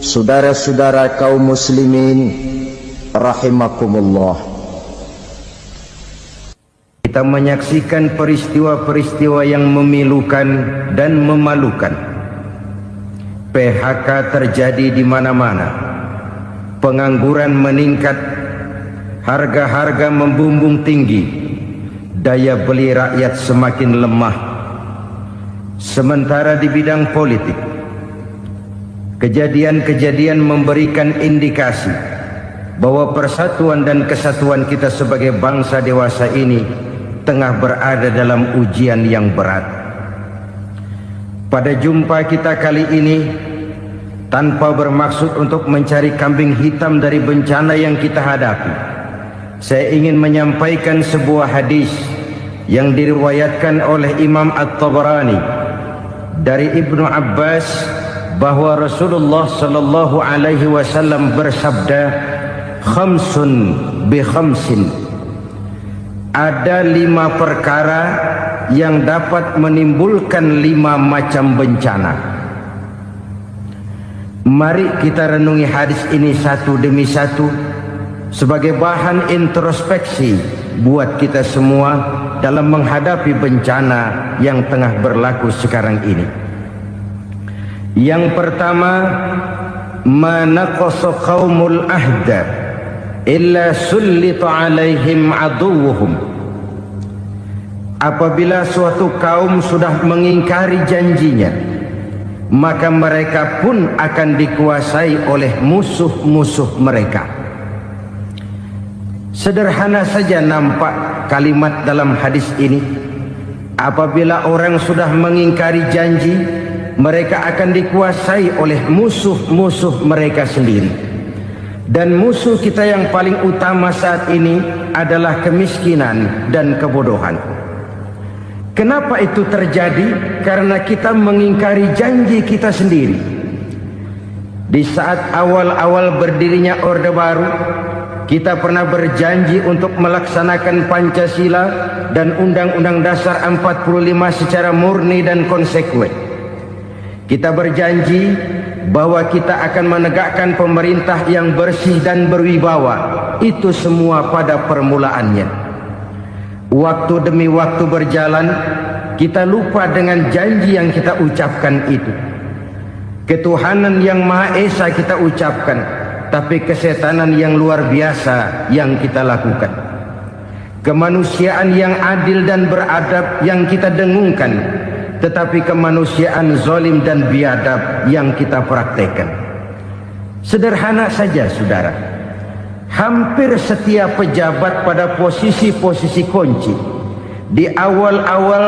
saudara-saudara kaum muslimin rahimakumullah. Kita menyaksikan peristiwa-peristiwa yang memilukan dan memalukan. PHK terjadi di mana-mana. Pengangguran meningkat, harga-harga membumbung tinggi, daya beli rakyat semakin lemah. Sementara di bidang politik, kejadian-kejadian memberikan indikasi bahwa persatuan dan kesatuan kita sebagai bangsa dewasa ini tengah berada dalam ujian yang berat. Pada jumpa kita kali ini, tanpa bermaksud untuk mencari kambing hitam dari bencana yang kita hadapi, saya ingin menyampaikan sebuah hadis yang diriwayatkan oleh Imam At-Tabarani dari Ibnu Abbas bahwa Rasulullah sallallahu alaihi wasallam bersabda, khamsun bi khamsin, ada 5 perkara yang dapat menimbulkan 5 macam bencana. Mari kita renungi hadis ini satu demi satu sebagai bahan introspeksi buat kita semua dalam menghadapi bencana yang tengah berlaku sekarang ini. Yang pertama, manaqasa qaumul ahda illa sullita alaihim aduwuhum. Apabila suatu kaum sudah mengingkari janjinya, maka mereka pun akan dikuasai oleh musuh-musuh mereka. Sederhana saja nampak kalimat dalam hadis ini. Apabila orang sudah mengingkari janji, mereka akan dikuasai oleh musuh-musuh mereka sendiri. Dan musuh kita yang paling utama saat ini adalah kemiskinan dan kebodohan. Kenapa itu terjadi? Karena kita mengingkari janji kita sendiri. Di saat awal-awal berdirinya Orde Baru, kita pernah berjanji untuk melaksanakan Pancasila dan Undang-Undang Dasar 45 secara murni dan konsekuen. Kita berjanji bahwa kita akan menegakkan pemerintah yang bersih dan berwibawa. Itu semua pada permulaannya. Waktu demi waktu berjalan, kita lupa dengan janji yang kita ucapkan itu. Ketuhanan yang Maha Esa kita ucapkan, tapi kesetanan yang luar biasa yang kita lakukan. Kemanusiaan yang adil dan beradab yang kita dengungkan, tetapi kemanusiaan zalim dan biadab yang kita praktekkan. Sederhana saja saudara, hampir setiap pejabat pada posisi-posisi kunci, di awal-awal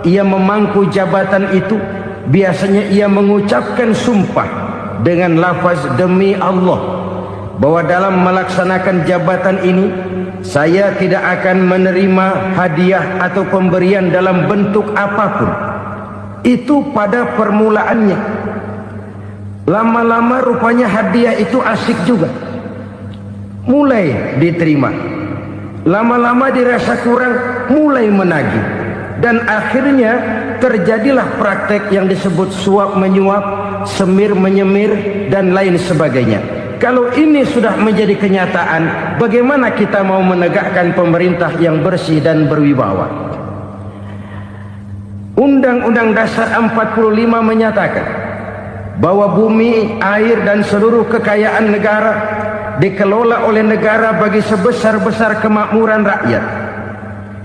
ia memangku jabatan itu, biasanya ia mengucapkan sumpah dengan lafaz demi Allah bahwa dalam melaksanakan jabatan ini saya tidak akan menerima hadiah atau pemberian dalam bentuk apapun. Itu pada permulaannya. Lama-lama rupanya hadiah itu asik juga, mulai diterima. Lama-lama dirasa kurang, mulai menagih. Dan akhirnya terjadilah praktek yang disebut suap menyuap, semir menyemir, dan lain sebagainya. Kalau ini sudah menjadi kenyataan, bagaimana kita mau menegakkan pemerintah yang bersih dan berwibawa? Undang-Undang Dasar 45 menyatakan bahwa bumi, air, dan seluruh kekayaan negara dikelola oleh negara bagi sebesar-besar kemakmuran rakyat.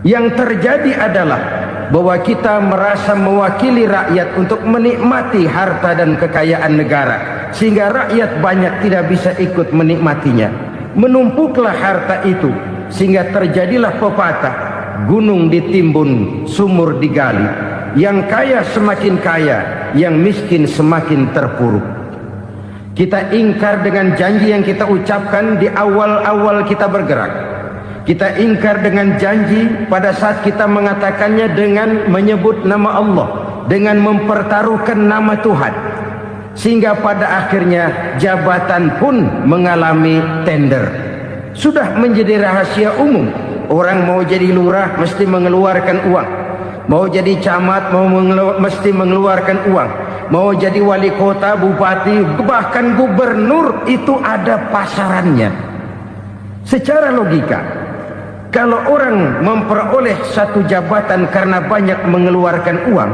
Yang terjadi adalah bahwa kita merasa mewakili rakyat untuk menikmati harta dan kekayaan negara, sehingga rakyat banyak tidak bisa ikut menikmatinya. Menumpuklah harta itu sehingga terjadilah pepatah, gunung ditimbun, sumur digali. Yang kaya semakin kaya, yang miskin semakin terpuruk. Kita ingkar dengan janji yang kita ucapkan di awal-awal kita bergerak. Kita ingkar dengan janji pada saat kita mengatakannya dengan menyebut nama Allah, dengan mempertaruhkan nama Tuhan. Sehingga pada akhirnya jabatan pun mengalami tender. Sudah menjadi rahasia umum. Orang mau jadi lurah mesti mengeluarkan uang. Mau jadi camat mesti mengeluarkan uang. mau jadi wali kota, bupati, bahkan gubernur, itu ada pasarannya. Secara logika, kalau orang memperoleh satu jabatan karena banyak mengeluarkan uang,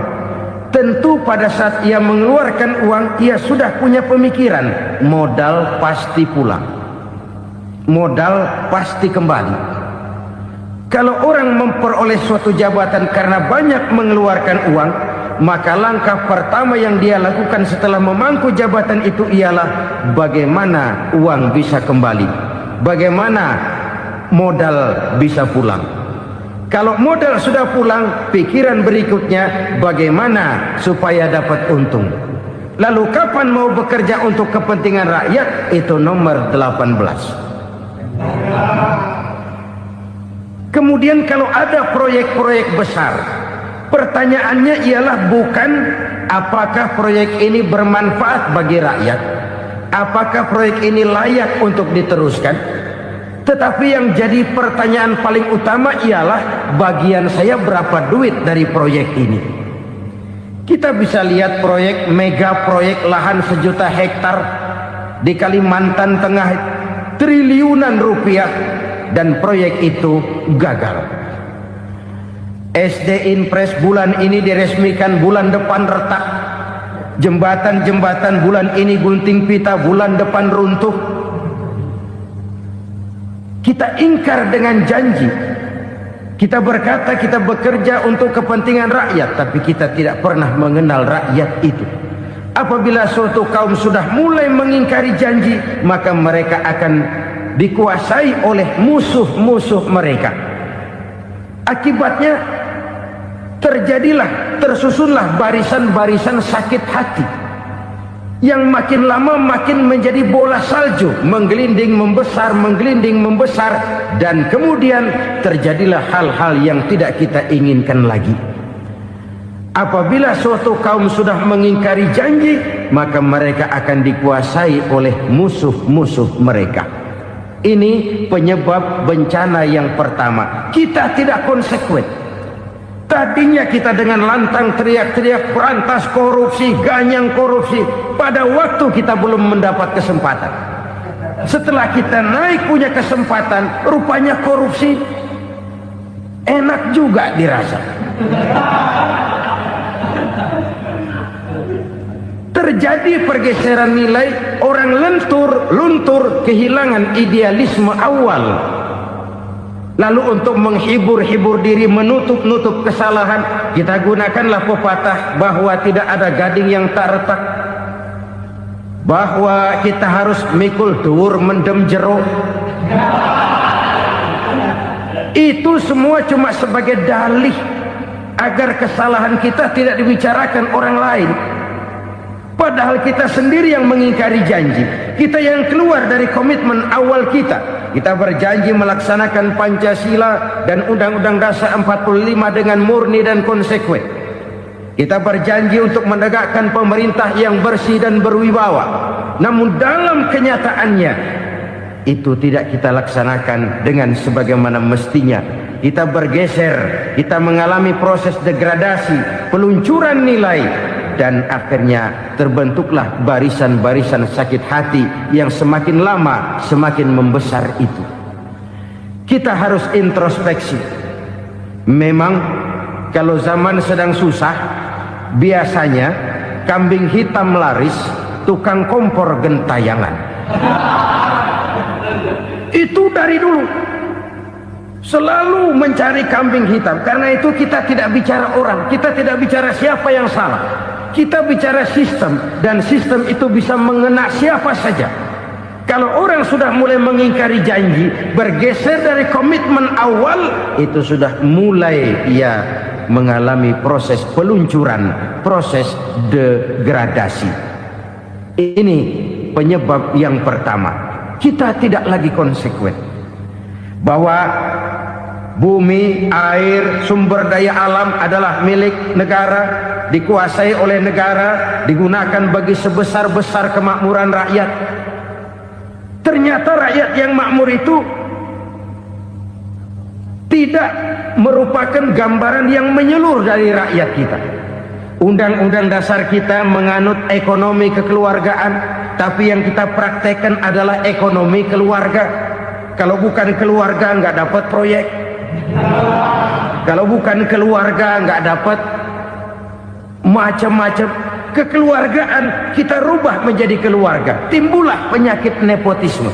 tentu pada saat ia mengeluarkan uang, ia sudah punya pemikiran, modal pasti pulang, modal pasti kembali. Kalau orang memperoleh suatu jabatan karena banyak mengeluarkan uang, maka langkah pertama yang dia lakukan setelah memangku jabatan itu ialah bagaimana uang bisa kembali, bagaimana modal bisa pulang. Kalau modal sudah pulang, pikiran berikutnya bagaimana supaya dapat untung. Lalu kapan mau bekerja untuk kepentingan rakyat? Itu nomor 18. Kemudian kalau ada proyek-proyek besar, pertanyaannya ialah bukan apakah proyek ini bermanfaat bagi rakyat, apakah proyek ini layak untuk diteruskan, tetapi yang jadi pertanyaan paling utama ialah bagian saya berapa duit dari proyek ini. Kita bisa lihat proyek mega proyek lahan 1 juta hektar di Kalimantan Tengah, triliunan rupiah, dan proyek itu gagal. SD Impres bulan ini diresmikan, bulan depan retak. Jembatan-jembatan bulan ini gunting pita, bulan depan runtuh. Kita ingkar dengan janji. Kita berkata kita bekerja untuk kepentingan rakyat, tapi kita tidak pernah mengenal rakyat itu. Apabila suatu kaum sudah mulai mengingkari janji, maka mereka akan dikuasai oleh musuh-musuh mereka. Akibatnya tersusunlah barisan-barisan sakit hati yang makin lama makin menjadi bola salju, menggelinding membesar, dan kemudian terjadilah hal-hal yang tidak kita inginkan lagi. Apabila suatu kaum sudah mengingkari janji, maka mereka akan dikuasai oleh musuh-musuh mereka. Ini penyebab bencana yang pertama. Kita tidak konsekuen. Tadinya kita dengan lantang teriak-teriak berantas korupsi, ganyang korupsi. Pada waktu kita belum mendapat kesempatan. Setelah kita naik punya kesempatan, rupanya korupsi enak juga dirasa. Terjadi pergeseran nilai, orang luntur, kehilangan idealisme awal. Lalu untuk menghibur diri, menutup kesalahan, kita gunakanlah pepatah bahwa tidak ada gading yang tak retak, bahwa kita harus mikul dhuwur mendem jero. Itu semua cuma sebagai dalih agar kesalahan kita tidak dibicarakan orang lain. Padahal kita sendiri yang mengingkari janji. Kita yang keluar dari komitmen awal kita. Kita berjanji melaksanakan Pancasila dan Undang-Undang Dasar 45 dengan murni dan konsekuen. Kita berjanji untuk menegakkan pemerintah yang bersih dan berwibawa. Namun dalam kenyataannya itu tidak kita laksanakan dengan sebagaimana mestinya. Kita bergeser, kita mengalami proses degradasi, peluncuran nilai, dan akhirnya terbentuklah barisan-barisan sakit hati yang semakin lama semakin membesar itu. Kita harus introspeksi. Memang kalau zaman sedang susah, biasanya kambing hitam laris, tukang kompor gentayangan. Itu dari dulu selalu mencari kambing hitam. Karena itu kita tidak bicara orang, kita tidak bicara siapa yang salah, kita bicara sistem, dan sistem itu bisa mengena siapa saja. Kalau orang sudah mulai mengingkari janji, bergeser dari komitmen awal, itu sudah mulai ia mengalami proses peluncuran, proses degradasi. Ini penyebab yang pertama. Kita tidak lagi konsekuen bahwa bumi, air, sumber daya alam adalah milik negara, dikuasai oleh negara, digunakan bagi sebesar-besar kemakmuran rakyat. Ternyata rakyat yang makmur itu tidak merupakan gambaran yang menyeluruh dari rakyat kita. Undang-undang dasar kita menganut ekonomi kekeluargaan, tapi yang kita praktekkan adalah ekonomi keluarga. Kalau bukan keluarga nggak dapat proyek. Kalau bukan keluarga nggak dapat macam-macam. Kekeluargaan kita rubah menjadi keluarga, timbullah penyakit nepotisme.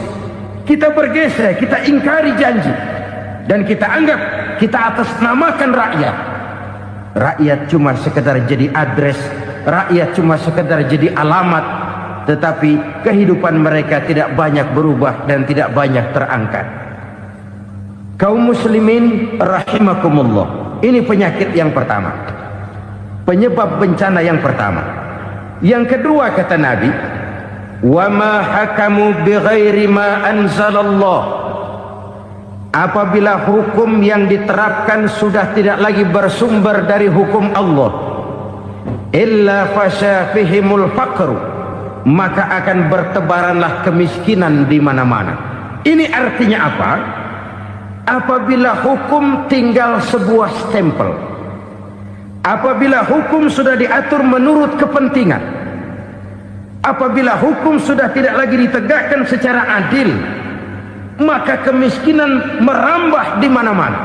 Kita bergeser, kita ingkari janji, dan kita anggap kita atasnamakan rakyat. Rakyat cuma sekedar jadi address, rakyat cuma sekedar jadi alamat, tetapi kehidupan mereka tidak banyak berubah dan tidak banyak terangkat. Kaum muslimin rahimakumullah, ini penyakit yang pertama, penyebab bencana yang pertama. Yang kedua kata Nabi, wa ma hakamu bighairi ma anzalallah. Apabila hukum yang diterapkan sudah tidak lagi bersumber dari hukum Allah, illa fasyafihimul faqru, maka akan bertebaranlah kemiskinan di mana-mana. Ini artinya apa? Apabila hukum tinggal sebuah stempel, apabila hukum sudah diatur menurut kepentingan, apabila hukum sudah tidak lagi ditegakkan secara adil, maka kemiskinan merambah di mana-mana.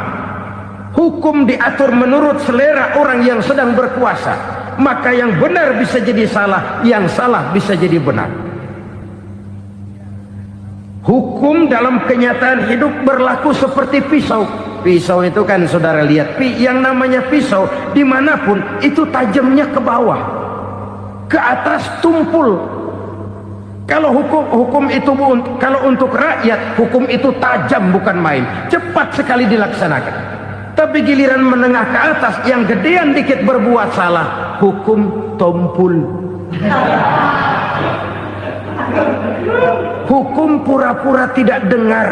Hukum diatur menurut selera orang yang sedang berkuasa, maka yang benar bisa jadi salah, yang salah bisa jadi benar. Hukum dalam kenyataan hidup berlaku seperti pisau. Pisau itu kan saudara lihat, yang namanya pisau dimanapun itu tajamnya ke bawah, ke atas tumpul. Kalau hukum itu, kalau untuk rakyat, hukum itu tajam bukan main, cepat sekali dilaksanakan. Tapi giliran menengah ke atas, yang gedean dikit berbuat salah, hukum tumpul. Hukum pura-pura tidak dengar,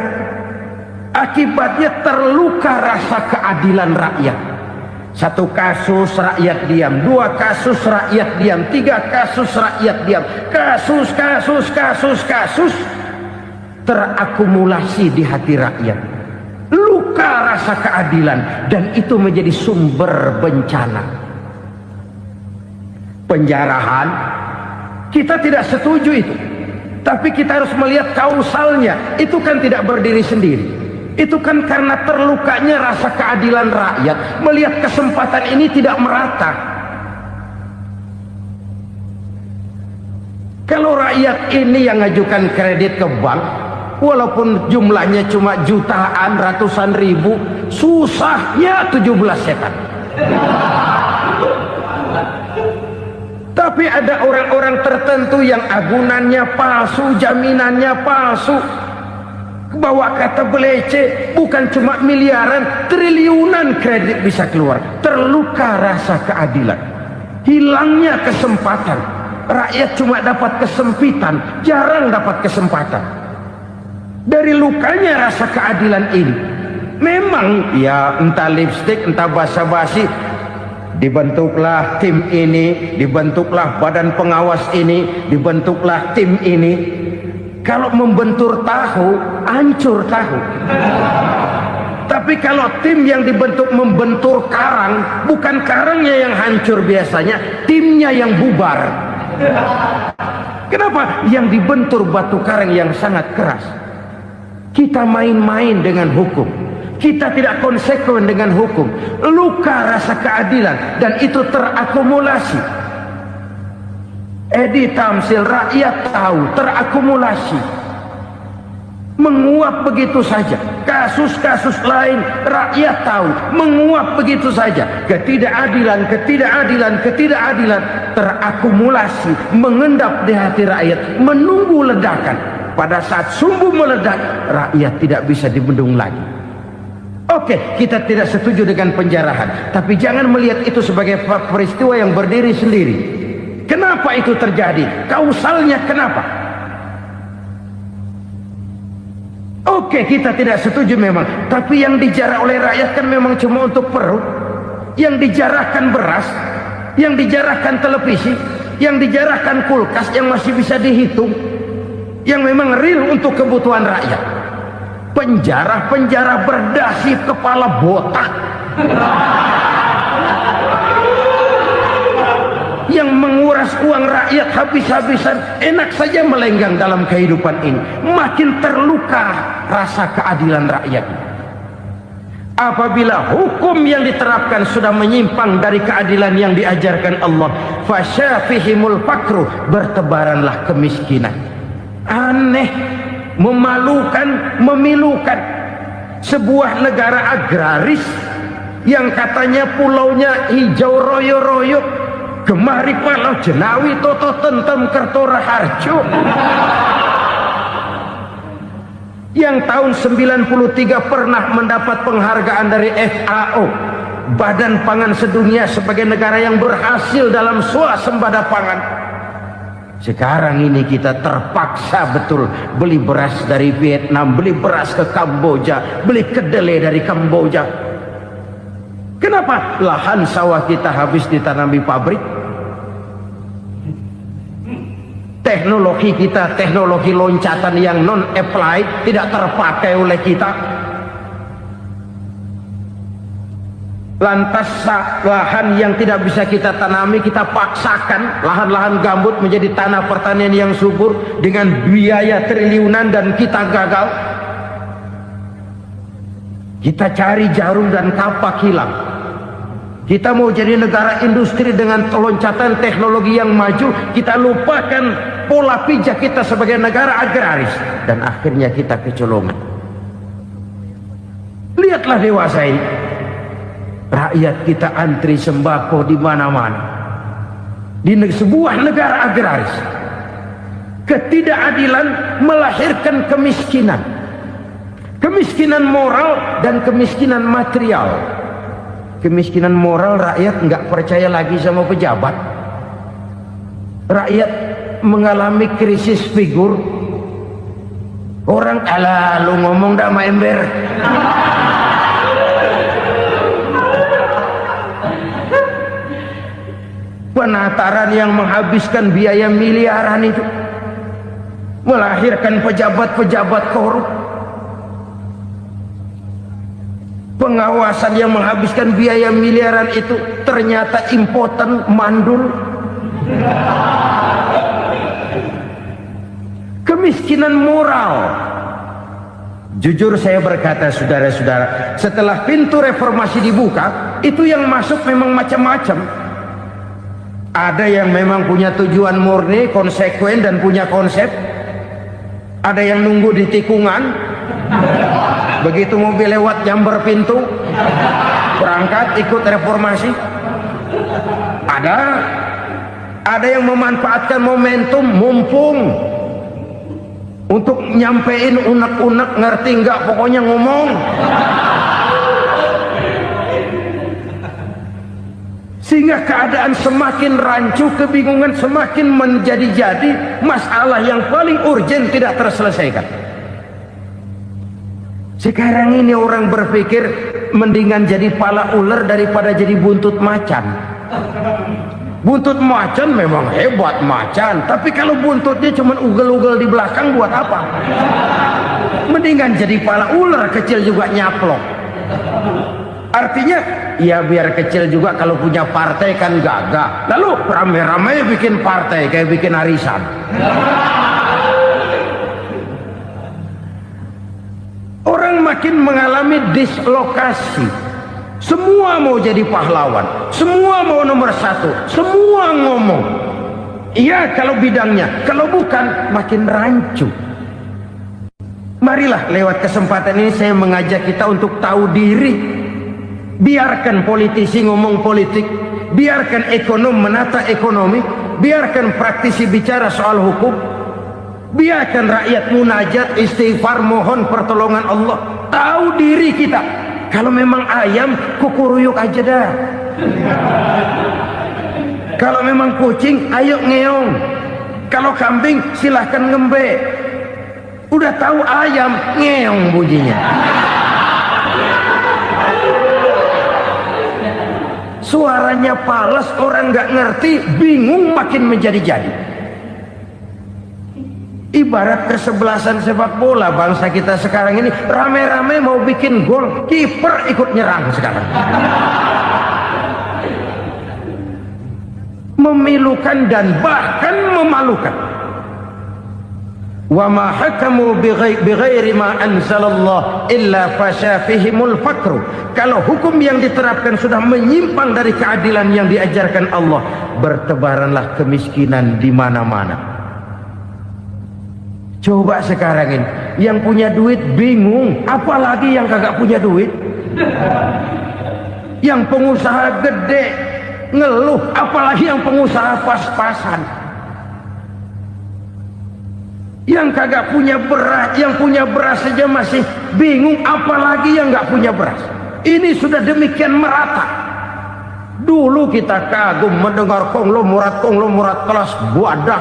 akibatnya terluka rasa keadilan rakyat. Satu kasus rakyat diam, dua kasus rakyat diam, tiga kasus rakyat diam, kasus terakumulasi di hati rakyat, luka rasa keadilan, dan itu menjadi sumber bencana. Penjarahan kita tidak setuju itu, tapi kita harus melihat kausalnya. Itu kan tidak berdiri sendiri. Itu kan karena terlukanya rasa keadilan rakyat, melihat kesempatan ini tidak merata. Kalau rakyat ini yang ngajukan kredit ke bank, walaupun jumlahnya cuma jutaan, ratusan ribu, susahnya 17 setan. Tapi ada orang-orang tertentu yang agunannya palsu, jaminannya palsu, bawa kata belece, bukan cuma miliaran, triliunan kredit bisa keluar. Terluka rasa keadilan, hilangnya kesempatan. Rakyat cuma dapat kesempitan, jarang dapat kesempatan. Dari lukanya rasa keadilan ini, memang ya entah lipstick, entah basa-basi, dibentuklah tim ini, dibentuklah badan pengawas ini, dibentuklah tim ini. Kalau membentur tahu, hancur tahu. Tapi kalau tim yang dibentuk membentur karang, bukan karangnya yang hancur biasanya, timnya yang bubar. Kenapa? Yang dibentur batu karang yang sangat keras. Kita main-main dengan hukum, kita tidak konsekuen dengan hukum, luka rasa keadilan, dan itu terakumulasi. Edi Tamsil, rakyat tahu, terakumulasi, menguap begitu saja. Kasus-kasus lain rakyat tahu, menguap begitu saja. Ketidakadilan terakumulasi, mengendap di hati rakyat, menunggu ledakan. Pada saat sumbu meledak, rakyat tidak bisa dibendung lagi. Oke, kita tidak setuju dengan penjarahan, tapi jangan melihat itu sebagai peristiwa yang berdiri sendiri. Kenapa itu terjadi? Kausalnya kenapa? Oke, kita tidak setuju memang, tapi yang dijarah oleh rakyat kan memang cuma untuk perut. Yang dijarahkan beras, yang dijarahkan televisi, yang dijarahkan kulkas yang masih bisa dihitung, yang memang real untuk kebutuhan rakyat. Penjara-penjara berdasi kepala botak, memeras uang rakyat habis-habisan, enak saja melenggang dalam kehidupan ini. Makin terluka rasa keadilan rakyat. Apabila hukum yang diterapkan sudah menyimpang dari keadilan yang diajarkan Allah, fasyafihimul fakru, bertebaranlah kemiskinan. Aneh, memalukan, memilukan. Sebuah negara agraris yang katanya pulaunya hijau royo-royo, gemari palau jenawi toto tentem kertora harjo, yang tahun 93 pernah mendapat penghargaan dari FAO, Badan Pangan Sedunia, sebagai negara yang berhasil dalam swasembada pangan. Sekarang ini kita terpaksa betul beli beras dari Vietnam, beli beras ke Kamboja, beli kedelai dari Kamboja. Kenapa? Lahan sawah kita habis ditanami pabrik. Teknologi kita, teknologi loncatan yang non-applied, tidak terpakai oleh kita. Lantas lahan yang tidak bisa kita tanami, kita paksakan lahan-lahan gambut menjadi tanah pertanian yang subur dengan biaya triliunan, dan kita gagal. Kita cari jarum dan kapak hilang. Kita mau jadi negara industri dengan loncatan teknologi yang maju, kita lupakan pola pijak kita sebagai negara agraris, dan akhirnya kita kecolongan. Lihatlah dewasa ini, rakyat kita antri sembako di mana-mana. Di sebuah negara agraris, ketidakadilan melahirkan kemiskinan, kemiskinan moral dan kemiskinan material. Kemiskinan moral, rakyat nggak percaya lagi sama pejabat. Rakyat mengalami krisis figur. Orang, alah lu ngomong dah sama ember. Penataran yang menghabiskan biaya miliaran itu melahirkan pejabat-pejabat korup. Pengawasan yang menghabiskan biaya miliaran itu ternyata impoten, mandul. Kemiskinan moral. Jujur saya berkata, saudara-saudara, setelah pintu reformasi dibuka, itu yang masuk memang macam-macam. Ada yang memang punya tujuan murni, konsekuen, dan punya konsep. Ada yang nunggu di tikungan, begitu mobil lewat nyamber pintu, berangkat ikut reformasi. Ada yang memanfaatkan momentum, mumpung, untuk nyampein unek-unek, ngerti nggak, pokoknya ngomong. Sehingga keadaan semakin rancu, kebingungan semakin menjadi-jadi, masalah yang paling urgen tidak terselesaikan. Sekarang ini orang berpikir mendingan jadi pala ular daripada jadi buntut macan. Buntut macan memang hebat macan, tapi kalau buntutnya cuma ugel-ugel di belakang buat apa? Mendingan jadi pala ular, kecil juga nyaplok. Artinya ya biar kecil juga kalau punya partai kan gagah. Lalu rame-rame bikin partai kayak bikin arisan. Orang makin mengalami dislokasi. Semua mau jadi pahlawan, semua mau nomor satu, semua ngomong. Iya kalau bidangnya, kalau bukan makin rancu. Marilah lewat kesempatan ini saya mengajak kita untuk tahu diri. Biarkan politisi ngomong politik, biarkan ekonom menata ekonomi, biarkan praktisi bicara soal hukum, biarkan rakyat munajat, istighfar, mohon pertolongan Allah. Tahu diri kita. Kalau memang ayam, kukuruyuk aja dah. Kalau memang kucing, ayo ngeong. Kalau kambing, silahkan ngembe. Udah tahu ayam, ngeong bunyinya. Suaranya palas, orang nggak ngerti, bingung, makin menjadi-jadi. Ibarat kesebelasan sepak bola bangsa kita sekarang ini, rame-rame mau bikin gol, kiper ikut nyerang sekarang. memilukan dan bahkan memalukan. Wa ma hakamu bighairi ma anzalallah illa fasha fihimul fakru. Kalau hukum yang diterapkan sudah menyimpang dari keadilan yang diajarkan Allah, bertebaranlah kemiskinan di mana-mana. Coba sekarang ini yang punya duit bingung, apalagi yang kagak punya duit. Yang pengusaha gede ngeluh, apalagi yang pengusaha pas-pasan. Yang kagak punya beras, yang punya beras saja masih bingung, apalagi yang nggak punya beras. Ini sudah demikian merata. Dulu kita kagum mendengar konglomerat kelas buadah,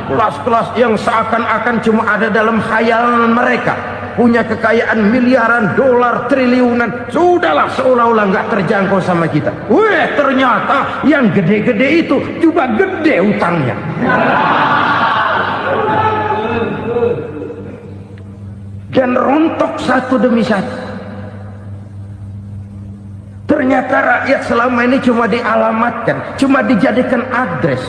kelas-kelas yang seakan-akan cuma ada dalam khayalan mereka, punya kekayaan miliaran dolar, triliunan. Sudahlah, seolah-olah nggak terjangkau sama kita. Weh, ternyata yang gede-gede itu juga gede utangnya. Dan rontok satu demi satu. Ternyata rakyat selama ini cuma dialamatkan, cuma dijadikan address.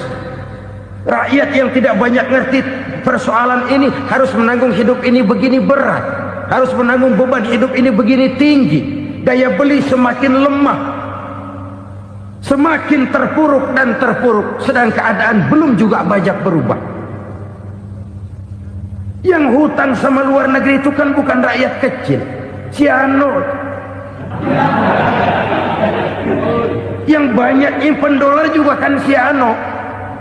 Rakyat yang tidak banyak ngerti persoalan ini harus menanggung hidup ini begini berat, harus menanggung beban hidup ini begini tinggi. Daya beli semakin lemah, semakin terpuruk dan terpuruk, sedang keadaan belum juga banyak berubah. Yang hutang sama luar negeri itu kan bukan rakyat kecil, Ciano. Yang banyak nyimpen dolar juga kan Ciano.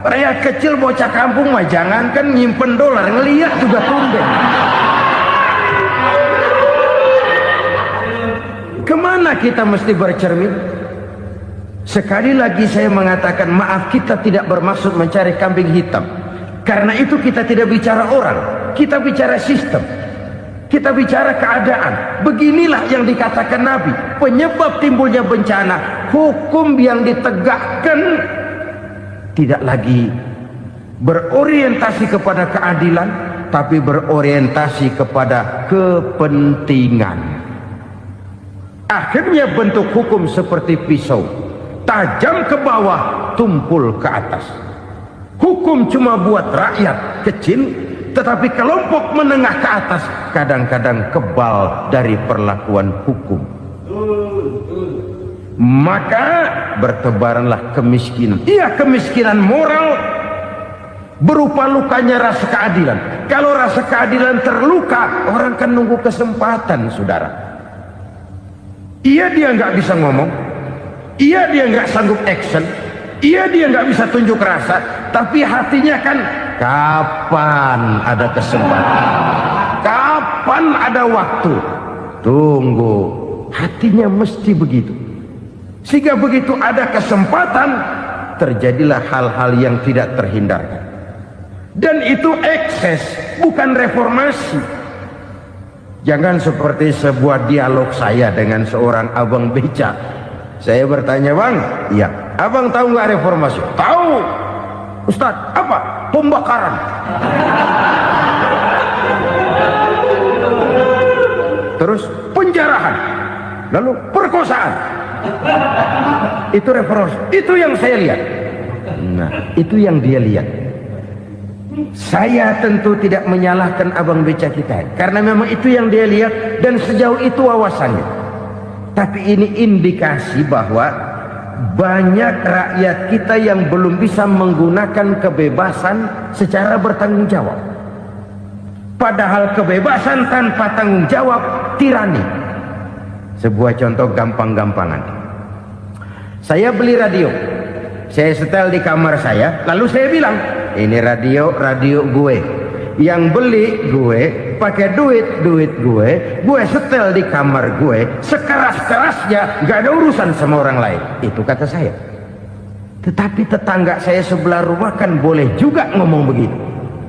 Rakyat kecil bocah kampung mah jangankan nyimpen dolar, ngelihat juga tumben. Kemana kita mesti bercermin? Sekali lagi saya mengatakan, maaf, kita tidak bermaksud mencari kambing hitam. Karena itu kita tidak bicara orang, kita bicara sistem, kita bicara keadaan. Beginilah yang dikatakan Nabi, penyebab timbulnya bencana, hukum yang ditegakkan tidak lagi berorientasi kepada keadilan, tapi berorientasi kepada kepentingan. Akhirnya bentuk hukum seperti pisau, tajam ke bawah, tumpul ke atas. Hukum cuma buat rakyat kecil, tetapi kelompok menengah ke atas kadang-kadang kebal dari perlakuan hukum. Maka bertebaranlah kemiskinan. Iya, kemiskinan moral berupa lukanya rasa keadilan. Kalau rasa keadilan terluka, orang kan nunggu kesempatan, saudara. Iya, dia nggak bisa ngomong. Iya, dia nggak sanggup action. Iya, dia nggak bisa tunjuk rasa, tapi hatinya kan, kapan ada kesempatan, kapan ada waktu, tunggu. Hatinya mesti begitu. Sehingga begitu ada kesempatan, terjadilah hal-hal yang tidak terhindarkan. Dan itu ekses, bukan reformasi. Jangan seperti sebuah dialog saya dengan seorang abang beca. Saya bertanya, bang, iya, abang tahu nggak reformasi? Tahu. Ustaz, apa? Pembakaran. Terus penjarahan. Lalu perkosaan. Itu reformasi. Itu yang saya lihat. Nah, itu yang dia lihat. Saya tentu tidak menyalahkan abang beca kita, karena memang itu yang dia lihat dan sejauh itu wawasannya. Tapi ini indikasi bahwa banyak rakyat kita yang belum bisa menggunakan kebebasan secara bertanggung jawab. Padahal kebebasan tanpa tanggung jawab tirani. Sebuah contoh gampang-gampangan. Saya beli radio, saya setel di kamar saya, lalu saya bilang, ini radio gue. Yang beli gue, pakai duit gue setel di kamar gue, sekeras-kerasnya, gak ada urusan sama orang lain. Itu kata saya. Tetapi tetangga saya sebelah rumah kan boleh juga ngomong begitu.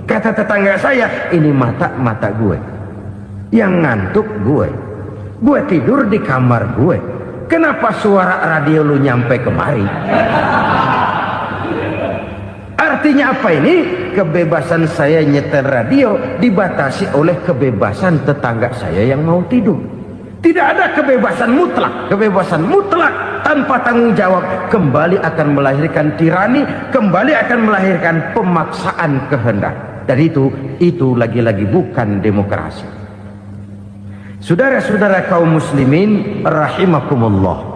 Kata tetangga saya, ini mata gue, yang ngantuk gue tidur di kamar gue, kenapa suara radio lu nyampe kemari? Artinya apa ini? Kebebasan saya nyetel radio dibatasi oleh kebebasan tetangga saya yang mau tidur. Tidak ada kebebasan mutlak. Kebebasan mutlak tanpa tanggung jawab kembali akan melahirkan tirani, kembali akan melahirkan pemaksaan kehendak. Dan itu lagi-lagi bukan demokrasi. Saudara-saudara kaum muslimin rahimakumullah.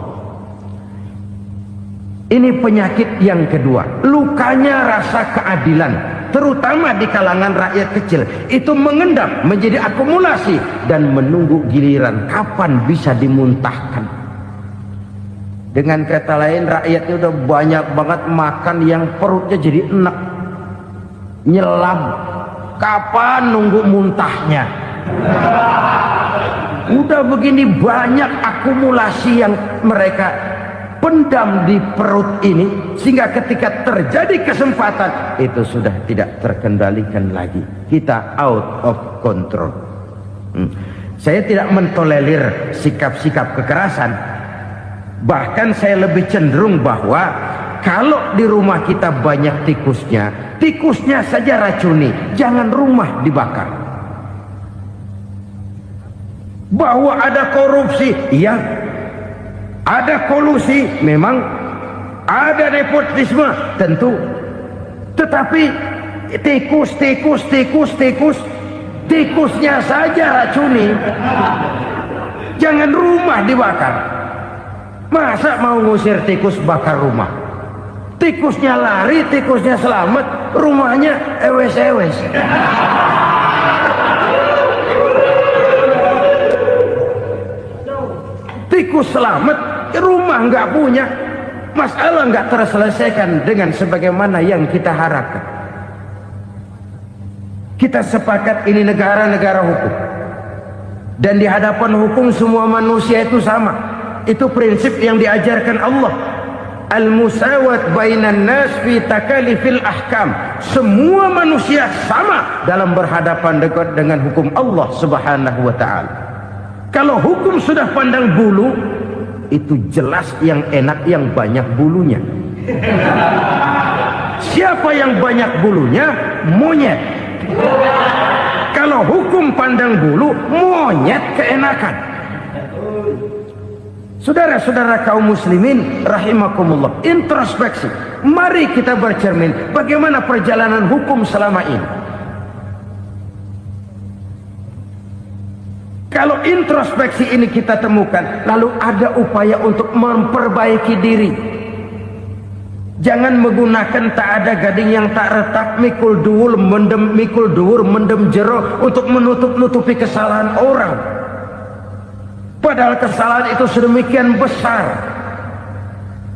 Ini penyakit yang kedua, lukanya rasa keadilan, terutama di kalangan rakyat kecil. Itu mengendap menjadi akumulasi dan menunggu giliran kapan bisa dimuntahkan. Dengan kata lain, rakyatnya udah banyak banget makan yang perutnya jadi enak, nyelam. Kapan nunggu muntahnya? Udah begini banyak akumulasi yang mereka pendam di perut ini, sehingga ketika terjadi kesempatan itu sudah tidak terkendalikan lagi. Kita out of control. Saya tidak mentolerir sikap-sikap kekerasan. Bahkan saya lebih cenderung bahwa kalau di rumah kita banyak tikusnya saja racuni, jangan rumah dibakar. Bahwa ada korupsi, iya. Ada kolusi, memang. Ada nepotisme, tentu. Tetapi tikusnya saja racuni. Jangan rumah dibakar. Masa mau ngusir tikus bakar rumah? Tikusnya lari, tikusnya selamat, rumahnya ewes-ewes. Tikus selamat, rumah nggak punya, masalah nggak terselesaikan dengan sebagaimana yang kita harapkan. Kita sepakat ini negara hukum, dan di hadapan hukum semua manusia itu sama. Itu prinsip yang diajarkan Allah. Al-musawat bainan nas fi takalifil ahkam. Semua manusia sama dalam berhadapan dengan hukum Allah Subhanahu wa ta'ala. Kalau hukum sudah pandang bulu, itu jelas yang enak yang banyak bulunya. Siapa yang banyak bulunya? Monyet. Kalau hukum pandang bulu, monyet keenakan. Saudara-saudara kaum muslimin rahimakumullah, introspeksi. Mari kita bercermin bagaimana perjalanan hukum selama ini. Kalau introspeksi ini kita temukan, lalu ada upaya untuk memperbaiki diri. Jangan menggunakan tak ada gading yang tak retak, mikul duwur mendem jero untuk menutupi kesalahan orang. Padahal kesalahan itu sedemikian besar.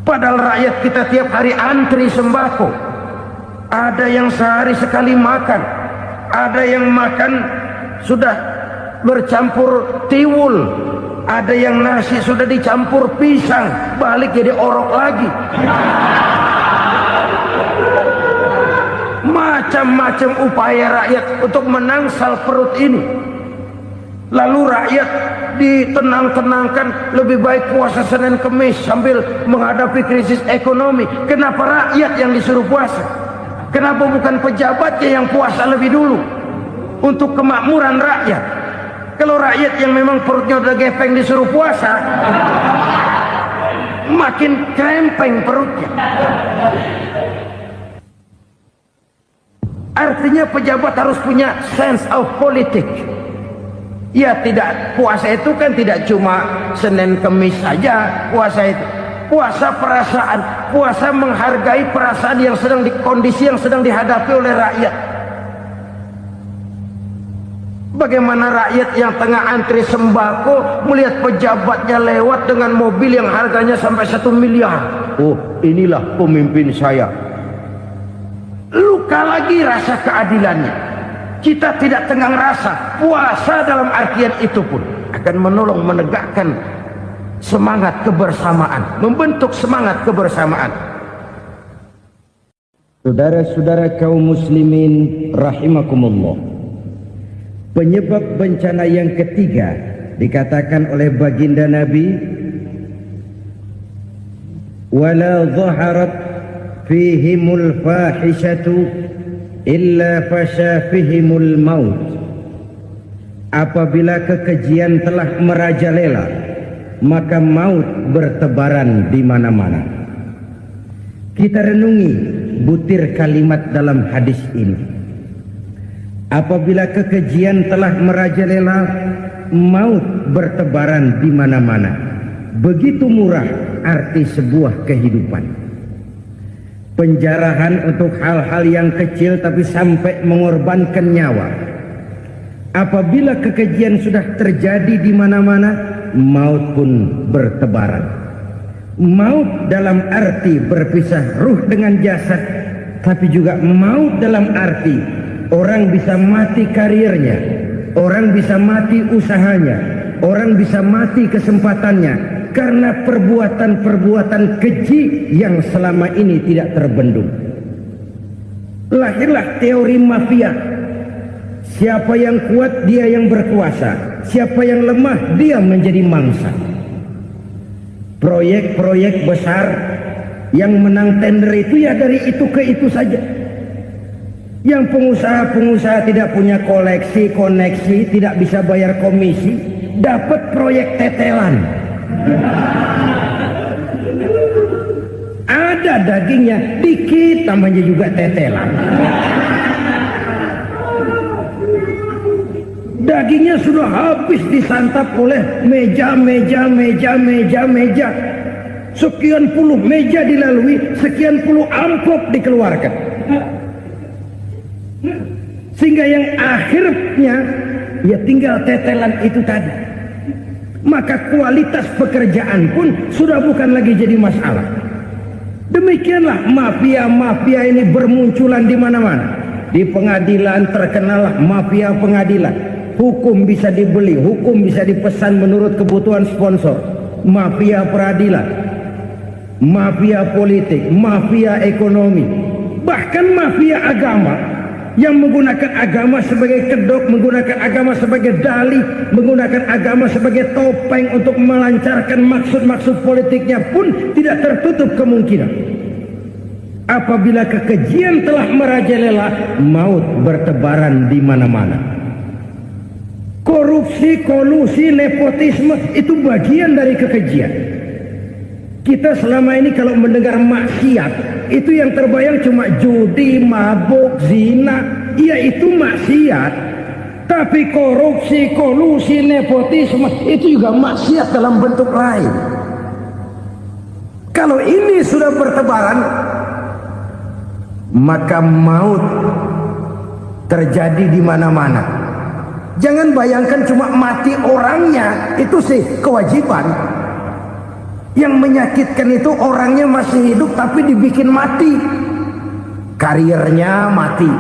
Padahal rakyat kita tiap hari antri sembako. Ada yang sehari sekali makan, ada yang makan sudah bercampur tiwul, ada yang nasi sudah dicampur pisang, balik jadi orok lagi. Macam-macam upaya rakyat untuk menangsal perut ini. Lalu rakyat ditenang-tenangkan, lebih baik puasa Senin Kemis sambil menghadapi krisis ekonomi. Kenapa rakyat yang disuruh puasa? Kenapa bukan pejabatnya yang puasa lebih dulu untuk kemakmuran rakyat? Kalau rakyat yang memang perutnya udah gepeng disuruh puasa, makin krempeng perutnya. Artinya pejabat harus punya sense of politics. Ya, tidak, puasa itu kan tidak cuma Senin Kemis saja. Puasa itu puasa perasaan, puasa menghargai perasaan yang sedang kondisi yang sedang dihadapi oleh rakyat. Bagaimana rakyat yang tengah antri sembako melihat pejabatnya lewat dengan mobil yang harganya sampai 1 miliar. Oh, inilah pemimpin saya. Luka lagi rasa keadilannya. Kita tidak tenggang rasa. Puasa dalam artian itu pun akan menolong menegakkan semangat kebersamaan, membentuk semangat kebersamaan. Saudara-saudara kaum muslimin rahimakumullah, penyebab bencana yang ketiga dikatakan oleh baginda Nabi, wala zaharat fihimul fahishatu illa fasha fihimul maut. Apabila kekejian telah merajalela, maka maut bertebaran di mana-mana. Kita renungi butir kalimat dalam hadis ini. Apabila kekejian telah merajalela, maut bertebaran di mana-mana. Begitu murah arti sebuah kehidupan. Penjarahan untuk hal-hal yang kecil tapi sampai mengorbankan nyawa. Apabila kekejian sudah terjadi di mana-mana, maut pun bertebaran. Maut dalam arti berpisah ruh dengan jasad, tapi juga maut dalam arti orang bisa mati karirnya, orang bisa mati usahanya, orang bisa mati kesempatannya karena perbuatan-perbuatan keji yang selama ini tidak terbendung. Lahirlah teori mafia. Siapa yang kuat dia yang berkuasa, siapa yang lemah dia menjadi mangsa. Proyek-proyek besar yang menang tender itu ya dari itu ke itu saja. Yang pengusaha-pengusaha tidak punya koleksi, koneksi, tidak bisa bayar komisi, dapat proyek tetelan. Ada dagingnya dikit, namanya juga tetelan. Dagingnya sudah habis disantap oleh meja. Sekian puluh meja dilalui, sekian puluh amplop dikeluarkan. Sehingga yang akhirnya ya tinggal tetelan itu tadi. Maka kualitas pekerjaan pun sudah bukan lagi jadi masalah. Demikianlah mafia-mafia ini bermunculan di mana-mana. Di pengadilan terkenallah mafia pengadilan. Hukum bisa dibeli, hukum bisa dipesan menurut kebutuhan sponsor. Mafia peradilan, mafia politik, mafia ekonomi, bahkan mafia agama yang menggunakan agama sebagai kedok, menggunakan agama sebagai dalih, menggunakan agama sebagai topeng untuk melancarkan maksud-maksud politiknya pun tidak tertutup kemungkinan. Apabila kekejian telah merajalela, maut bertebaran di mana-mana. Korupsi, kolusi, nepotisme itu bagian dari kekejian. Kita selama ini kalau mendengar maksiat, itu yang terbayang cuma judi, mabuk, zina. Iya itu maksiat. Tapi korupsi, kolusi, nepotisme itu juga maksiat dalam bentuk lain. Kalau ini sudah bertebaran, maka maut terjadi di mana-mana. Jangan bayangkan cuma mati orangnya, itu sih kewajiban. Yang menyakitkan itu orangnya masih hidup tapi dibikin mati. Karirnya mati.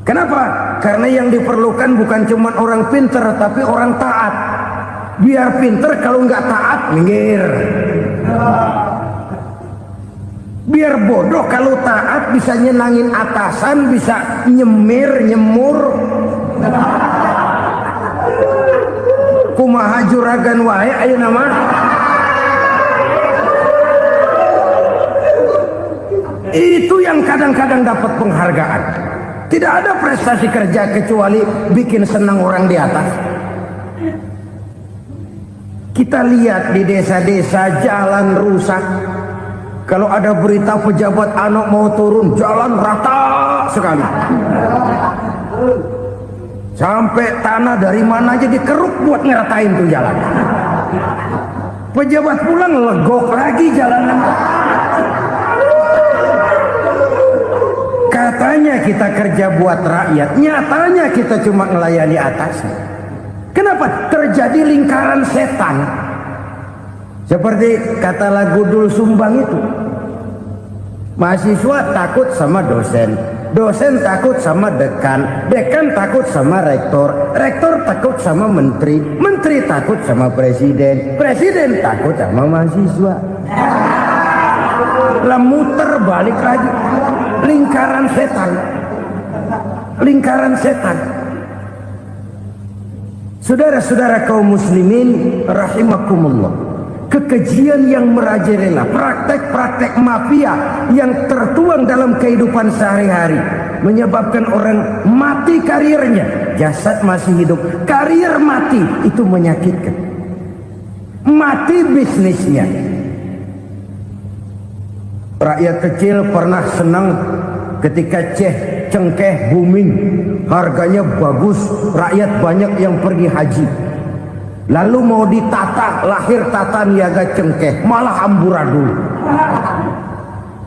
Kenapa? Karena yang diperlukan bukan cuma orang pinter tapi orang taat. Biar pinter, kalau nggak taat minggir. Biar bodoh, kalau taat bisa nyenangin atasan, bisa nyemir, nyemur. Kumaha juragan wae ayo nama. Itu yang kadang-kadang dapat penghargaan. Tidak ada prestasi kerja kecuali bikin senang orang di atas. Kita lihat di desa-desa jalan rusak. Kalau ada berita pejabat anak mau turun, jalan rata sekali. Sampai tanah dari mana aja dikeruk buat ngeratain tuh jalan. Pejabat pulang legok lagi jalanan. Katanya kita kerja buat rakyat, nyatanya kita cuma melayani atasnya. Kenapa? Terjadi lingkaran setan. Seperti kata lagu Dul Sumbang itu. Mahasiswa takut sama dosen, dosen takut sama dekan, dekan takut sama rektor, rektor takut sama menteri, menteri takut sama presiden, presiden takut sama mahasiswa. Lah muter balik lagi. Lingkaran setan. Lingkaran setan. Saudara-saudara kaum muslimin rahimakumullah. Kekejian yang merajalela, praktek-praktek mafia yang tertuang dalam kehidupan sehari-hari menyebabkan orang mati karirnya. Jasad masih hidup, karir mati, itu menyakitkan. Mati bisnisnya. Rakyat kecil pernah senang ketika cengkeh booming, harganya bagus, rakyat banyak yang pergi haji. Lalu mau ditata, lahir tata niaga cengkeh, malah amburadul.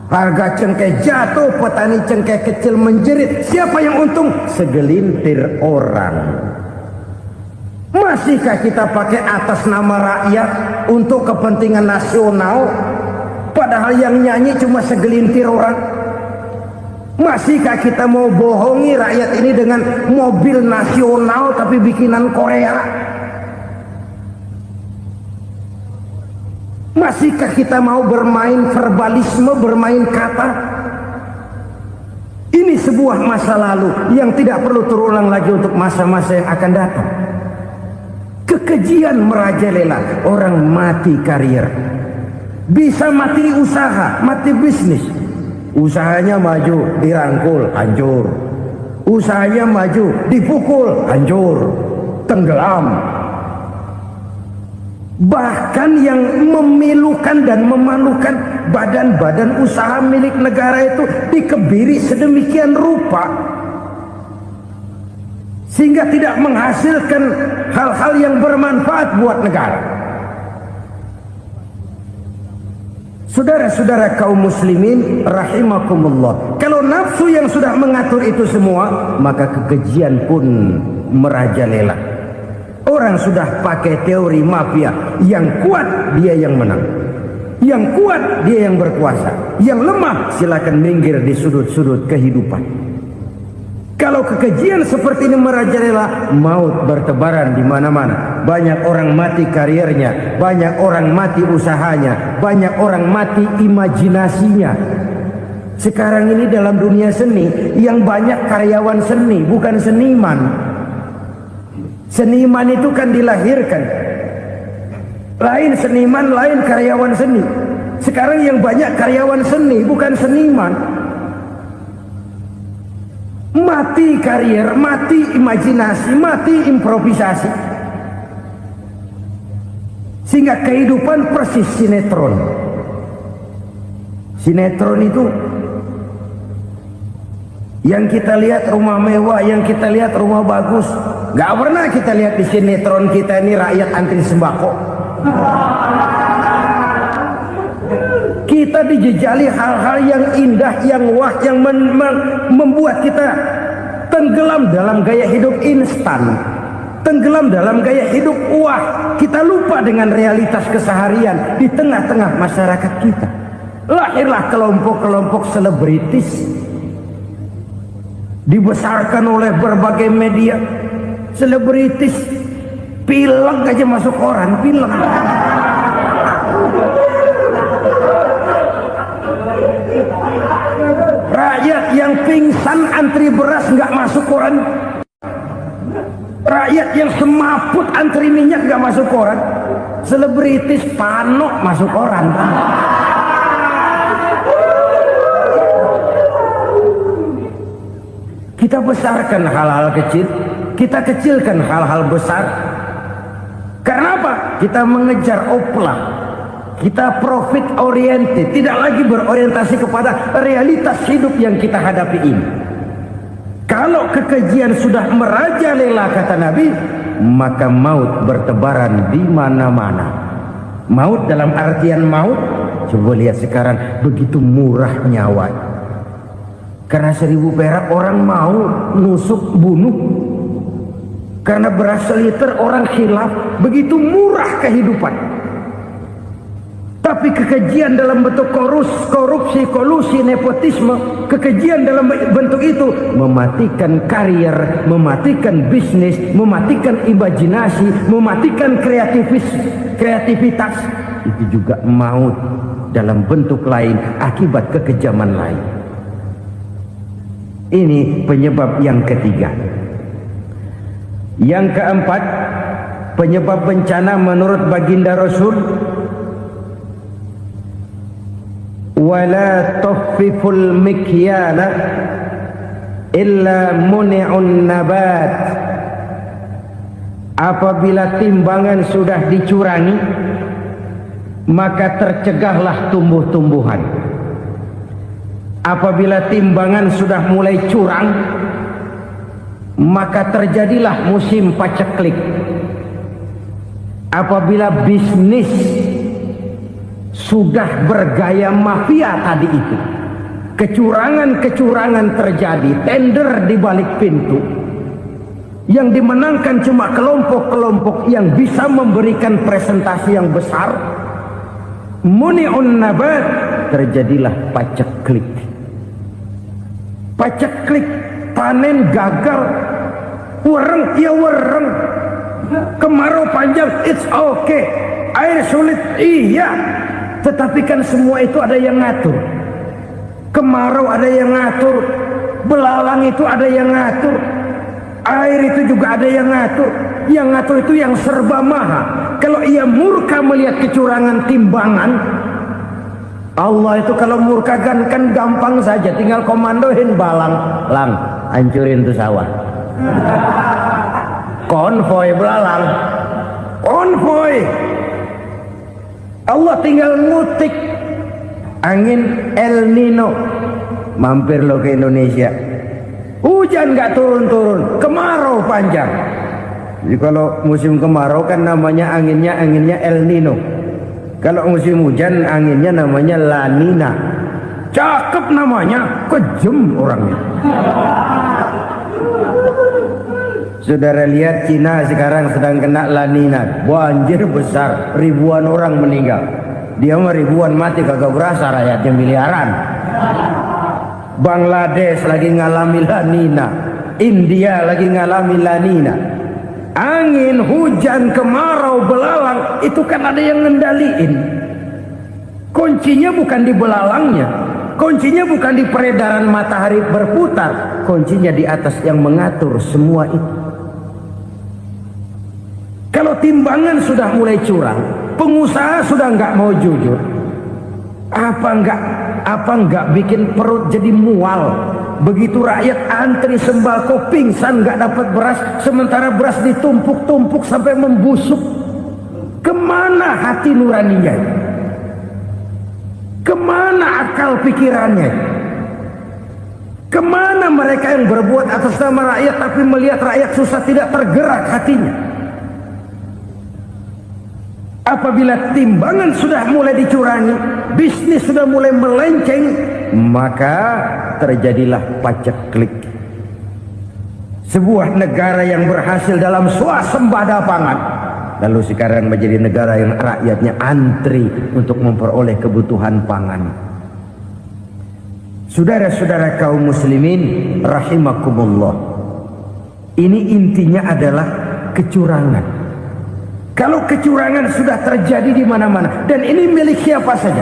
Harga cengkeh jatuh, petani cengkeh kecil menjerit. Siapa yang untung? Segelintir orang. Masihkah kita pakai atas nama rakyat untuk kepentingan nasional, padahal yang nyanyi cuma segelintir orang? Masihkah kita mau bohongi rakyat ini dengan mobil nasional tapi bikinan Korea? Masihkah kita mau bermain verbalisme, bermain kata? Ini sebuah masa lalu yang tidak perlu terulang lagi untuk masa-masa yang akan datang. Kekejian merajalela, orang mati karir. Bisa mati usaha, mati bisnis. Usahanya maju, dirangkul, hancur. Usahanya maju, dipukul, hancur, tenggelam. Bahkan yang memilukan dan memalukan badan-badan usaha milik negara itu dikebiri sedemikian rupa sehingga tidak menghasilkan hal-hal yang bermanfaat buat negara. Saudara-saudara kaum muslimin rahimakumullah, kalau nafsu yang sudah mengatur itu semua, maka kekejian pun merajalela. Orang sudah pakai teori mafia, yang kuat dia yang menang, yang kuat dia yang berkuasa, yang lemah silakan minggir di sudut-sudut kehidupan. Kalau kekejian seperti ini merajalela, maut bertebaran di mana-mana. Banyak orang mati karirnya, banyak orang mati usahanya, banyak orang mati imajinasinya. Sekarang ini dalam dunia seni, yang banyak karyawan seni, bukan seniman. Seniman itu kan dilahirkan, lain seniman, lain karyawan seni. Sekarang yang banyak karyawan seni, bukan seniman. Mati karir, mati imajinasi, mati improvisasi. Sehingga kehidupan persis sinetron. Sinetron itu yang kita lihat rumah mewah, yang kita lihat rumah bagus. Gak pernah kita lihat di sinetron kita ini rakyat antri sembako. Kita dijejali hal-hal yang indah, yang wah, yang membuat kita tenggelam dalam gaya hidup instan, tenggelam dalam gaya hidup wah. Kita lupa dengan realitas keseharian di tengah-tengah masyarakat kita. Lahirlah kelompok-kelompok selebritis, dibesarkan oleh berbagai media. Selebritis pilek aja masuk koran, pilek. Rakyat yang pingsan antri beras nggak masuk koran. Rakyat yang semaput antri minyak nggak masuk koran. Selebritis panok masuk koran. Kita besarkan hal-hal kecil, kita kecilkan hal-hal besar. Karena apa? Kita mengejar oplah. Kita profit oriented, tidak lagi berorientasi kepada realitas hidup yang kita hadapi ini. Kalau kekejian sudah merajalela, kata Nabi, maka maut bertebaran di mana-mana. Maut dalam artian maut, coba lihat sekarang begitu murah nyawa. Karena 1000 perak orang mau nusuk bunuh. Karena beras seliter orang khilaf, begitu murah kehidupan. Tapi kekejian dalam bentuk korupsi, kolusi, nepotisme, kekejian dalam bentuk itu mematikan karier, mematikan bisnis, mematikan imajinasi, mematikan kreativitas. Itu juga maut dalam bentuk lain akibat kekejaman lain. Ini penyebab yang ketiga. Yang keempat, penyebab bencana menurut baginda Rasul, wala tuffiful mikyala illa muni'un nabat. Apabila timbangan sudah dicurangi, maka tercegahlah tumbuh-tumbuhan. Apabila timbangan sudah mulai curang, maka terjadilah musim paceklik. Apabila bisnis sudah bergaya mafia tadi itu, kecurangan-kecurangan terjadi, tender di balik pintu, yang dimenangkan cuma kelompok-kelompok yang bisa memberikan presentasi yang besar, muni'un nabat, terjadilah paceklik. Paceklik, panen gagal, wereng ya wereng, kemarau panjang it's okay, air sulit iya, tetapi kan semua itu ada yang ngatur. Kemarau ada yang ngatur, belalang itu ada yang ngatur, air itu juga ada yang ngatur. Yang ngatur itu yang serba maha. Kalau ia murka melihat kecurangan timbangan, Allah itu kalau murka kan gampang saja, tinggal komandoin balang, lang, hancurin tuh sawah. Konvoy belalang, konvoy. Allah tinggal ngutik. Angin El Nino, mampir lo ke Indonesia. Hujan nggak turun-turun, kemarau panjang. Jadi kalau musim kemarau kan namanya anginnya El Nino. Kalau musim hujan anginnya namanya La Nina. Cakep namanya, kejem orangnya. Saudara lihat Cina sekarang sedang kena La Nina, banjir besar, ribuan orang meninggal. Dia mah ribuan mati kagak berasa, rakyatnya miliaran. Bangladesh lagi ngalami La Nina, India lagi ngalami La Nina. Angin, hujan, kemarau, belalang, itu kan ada yang ngendaliin. Kuncinya bukan di belalangnya, kuncinya bukan di peredaran matahari berputar, kuncinya di atas yang mengatur semua itu. Kalau timbangan sudah mulai curang, pengusaha sudah nggak mau jujur, apa nggak bikin perut jadi mual. Begitu rakyat antri sembako pingsan nggak dapat beras, sementara beras ditumpuk-tumpuk sampai membusuk. Kemana hati nuraninya? Kemana akal pikirannya? Kemana mereka yang berbuat atas nama rakyat tapi melihat rakyat susah tidak tergerak hatinya? Apabila timbangan sudah mulai dicurangi, bisnis sudah mulai melenceng, maka terjadilah paceklik. Sebuah negara yang berhasil dalam swasembada pangan, lalu sekarang menjadi negara yang rakyatnya antri untuk memperoleh kebutuhan pangan. Saudara-saudara kaum muslimin rahimakumullah, ini intinya adalah kecurangan. Kalau kecurangan sudah terjadi di mana-mana, dan ini milik siapa saja,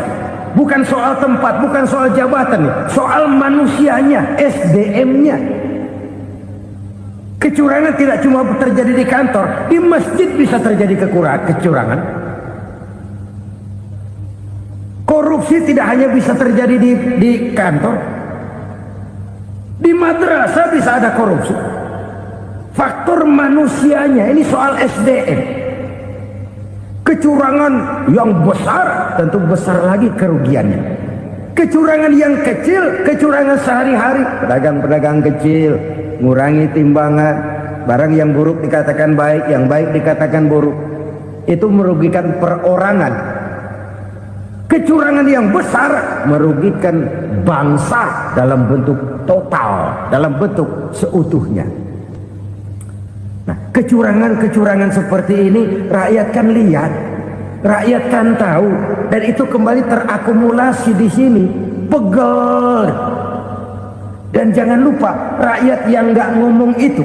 bukan soal tempat, bukan soal jabatan, soal manusianya, SDM-nya. Kecurangan tidak cuma terjadi di kantor, di masjid bisa terjadi kecurangan. Korupsi tidak hanya bisa terjadi di kantor, di madrasah bisa ada korupsi. Faktor manusianya, ini soal SDM. Kecurangan yang besar tentu besar lagi kerugiannya. Kecurangan yang kecil, kecurangan sehari-hari, pedagang-pedagang kecil ngurangi timbangan, barang yang buruk dikatakan baik, yang baik dikatakan buruk, itu merugikan perorangan. Kecurangan yang besar merugikan bangsa dalam bentuk total, dalam bentuk seutuhnya. Nah, kecurangan-kecurangan seperti ini rakyat kan lihat, rakyat kan tahu, dan itu kembali terakumulasi di sini, pegel. Dan jangan lupa, rakyat yang nggak ngomong itu,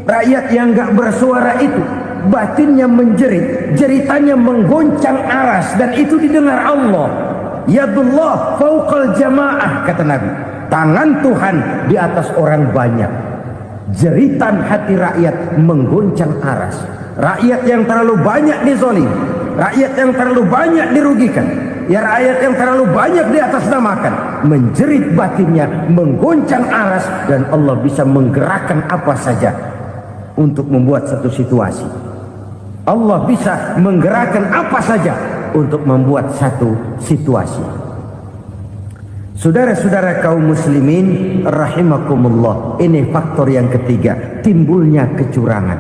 rakyat yang nggak bersuara itu, batinnya menjerit, jeritannya menggoncang aras, dan itu didengar Allah. Yadullah fauqal jamaah, kata Nabi, tangan Tuhan di atas orang banyak. Jeritan hati rakyat menggoncang aras. Rakyat yang terlalu banyak dizolim, rakyat yang terlalu banyak dirugikan, ya rakyat yang terlalu banyak di atas namakan, menjerit batinnya, menggoncang aras, dan Allah bisa menggerakkan apa saja untuk membuat satu situasi. Allah bisa menggerakkan apa saja untuk membuat satu situasi. Saudara-saudara kaum muslimin rahimakumullah, ini faktor yang ketiga, timbulnya kecurangan.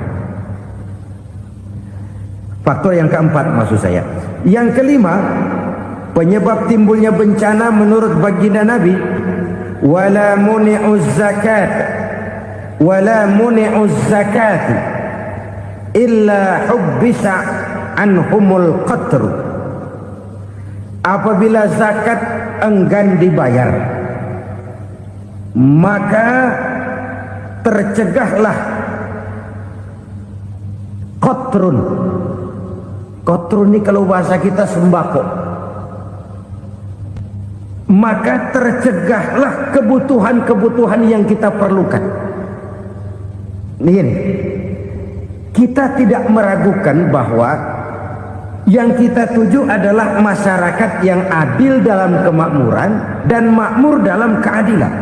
Faktor yang keempat maksud saya. Yang kelima, penyebab timbulnya bencana menurut baginda Nabi, wala muni'uz zakat wala muni'uz zakat illa hubbisa anhumul qatru. Apabila zakat enggan dibayar, maka tercegahlah qatrun. Qatrun ini kalau bahasa kita sembako. Maka tercegahlah kebutuhan-kebutuhan yang kita perlukan. Ini, kita tidak meragukan bahwa yang kita tuju adalah masyarakat yang adil dalam kemakmuran dan makmur dalam keadilan.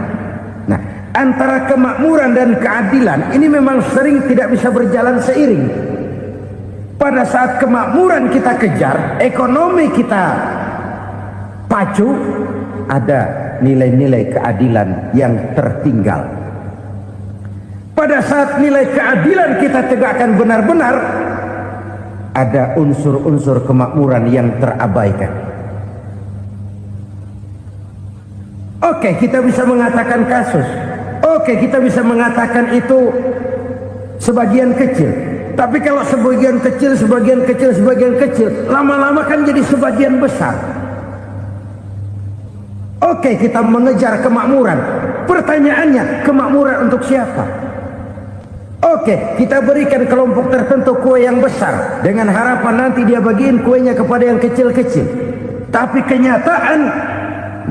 Nah, antara kemakmuran dan keadilan ini memang sering tidak bisa berjalan seiring. Pada saat kemakmuran kita kejar, ekonomi kita pacu, ada nilai-nilai keadilan yang tertinggal. Pada saat nilai keadilan kita tegakkan benar-benar, ada unsur-unsur kemakmuran yang terabaikan. Oke, kita bisa mengatakan kasus. Oke, kita bisa mengatakan itu sebagian kecil. Tapi kalau sebagian kecil, lama-lama kan jadi sebagian besar. Oke, kita mengejar kemakmuran. Pertanyaannya, kemakmuran untuk siapa? Oke, kita berikan kelompok tertentu kue yang besar dengan harapan nanti dia bagiin kuenya kepada yang kecil-kecil. Tapi kenyataan,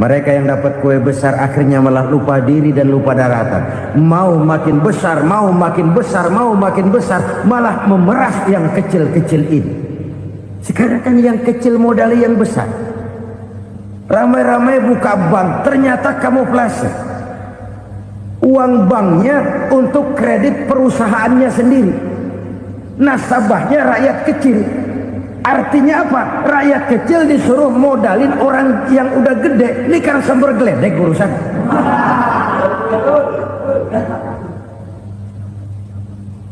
mereka yang dapat kue besar akhirnya malah lupa diri dan lupa daratan. Mau makin besar, mau makin besar, mau makin besar, malah memeras yang kecil-kecil ini. Sekarang kan yang kecil modali yang besar. Ramai-ramai buka bank, ternyata kamuflase. Uang banknya untuk kredit perusahaannya sendiri. Nasabahnya rakyat kecil. Artinya apa? Rakyat kecil disuruh modalin orang yang udah gede. Ini kan sumber geledek urusan.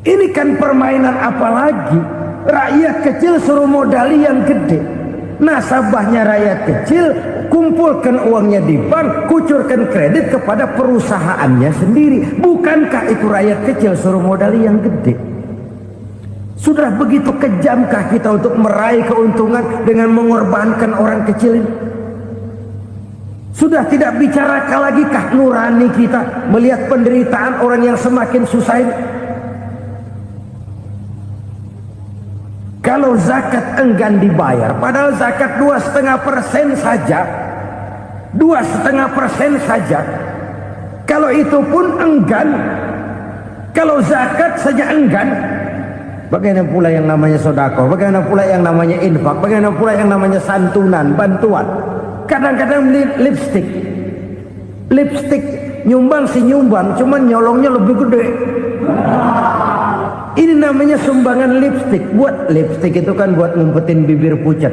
Ini kan permainan apa lagi? Rakyat kecil suruh modali yang gede. Nasabahnya rakyat kecil, kumpulkan uangnya di bank, kucurkan kredit kepada perusahaannya sendiri. Bukankah itu rakyat kecil suruh modali yang gede? Sudah begitu kejamkah kita untuk meraih keuntungan dengan mengorbankan orang kecil ini? Sudah tidak bicara lagi kah nurani kita melihat penderitaan orang yang semakin susah ini? Kalau zakat enggan dibayar, padahal zakat 2,5% saja, 2,5% saja. Kalau itu pun enggan, kalau zakat saja enggan, bagaimana pula yang namanya sedekah, bagaimana pula yang namanya infak, bagaimana pula yang namanya santunan, bantuan. Kadang-kadang lipstick nyumbang si nyumbang, cuman nyolongnya lebih gede. Ini namanya sumbangan lipstick. Buat lipstick itu kan buat ngumpetin bibir pucat.